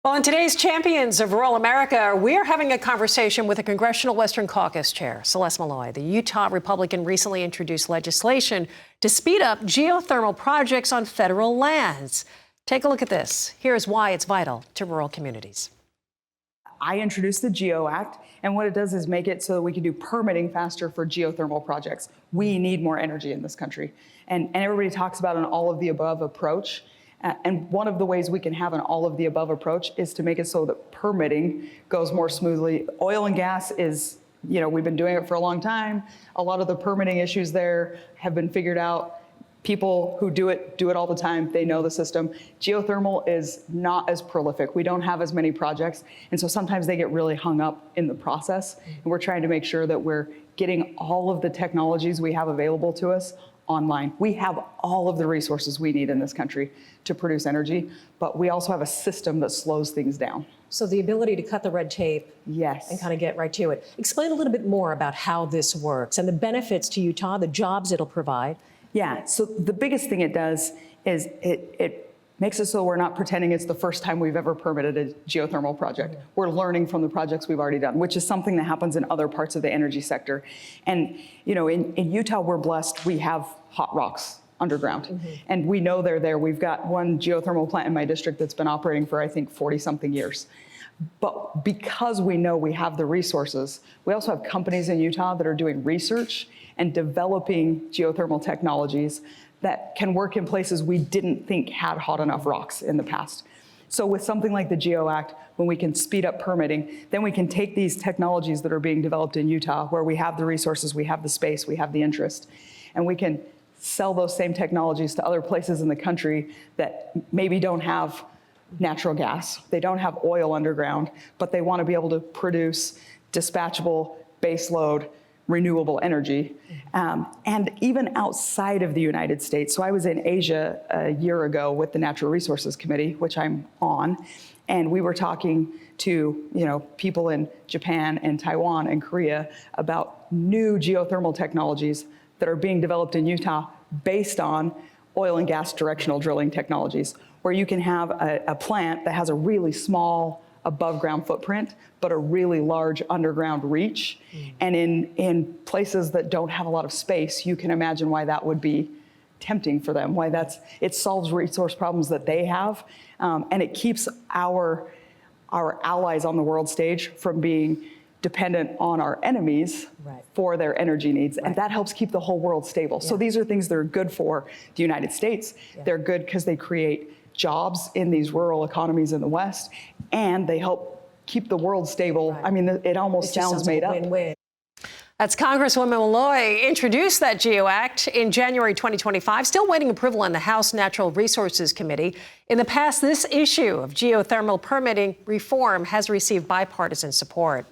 Well, in today's Champions of Rural America, we're having a conversation with the Congressional Western Caucus Chair, Celeste Maloy. The Utah Republican recently introduced legislation to speed up geothermal projects on federal lands. Take a look at this. Here's why it's vital to rural communities. I introduced the GEO Act, and what it does is make it so that we can do permitting faster for geothermal projects. We need more energy in this country. And everybody talks about an all-of-the-above approach. And one of the ways we can have an all-of-the-above approach is to make it so that permitting goes more smoothly. Oil and gas is, we've been doing it for a long time. A lot of the permitting issues there have been figured out. People who do it all the time. They know the system. Geothermal is not as prolific. We don't have as many projects. And so sometimes they get really hung up in the process. And we're trying to make sure that we're getting all of the technologies we have available to us online. We have all of the resources we need in this country to produce energy, but we also have a system that slows things down. So the ability to cut the red tape, yes, and kind of get right to it. Explain a little bit more about how this works and the benefits to Utah, the jobs it'll provide. Yeah, so the biggest thing it does is it makes it so we're not pretending it's the first time we've ever permitted a geothermal project. We're learning from the projects we've already done, which is something that happens in other parts of the energy sector. And in Utah, we're blessed. We have hot rocks underground, and we know they're there. We've got one geothermal plant in my district that's been operating for, I think, 40-something years. But because we know we have the resources, we also have companies in Utah that are doing research and developing geothermal technologies that can work in places we didn't think had hot enough rocks in the past. So with something like the GEO Act, when we can speed up permitting, then we can take these technologies that are being developed in Utah, where we have the resources, we have the space, we have the interest, and we can sell those same technologies to other places in the country that maybe don't have natural gas, they don't have oil underground, but they want to be able to produce dispatchable, baseload, renewable energy, and even outside of the United States. So I was in Asia a year ago with the Natural Resources Committee, which I'm on, and we were talking to people in Japan and Taiwan and Korea about new geothermal technologies that are being developed in Utah based on oil and gas directional drilling technologies, where you can have a plant that has a really small above ground footprint, but a really large underground reach. And in places that don't have a lot of space, you can imagine why that would be tempting for them, why it solves resource problems that they have. And it keeps our allies on the world stage from being dependent on our enemies for their energy needs. And that helps keep the whole world stable. So these are things that are good for the United States. They're good because they create jobs in these rural economies in the West, and they help keep the world stable. I mean, it almost sounds made up. Win-win. That's Congresswoman Maloy introduced that GEO Act in January 2025, still waiting approval in the House Natural Resources Committee. In the past, this issue of geothermal permitting reform has received bipartisan support.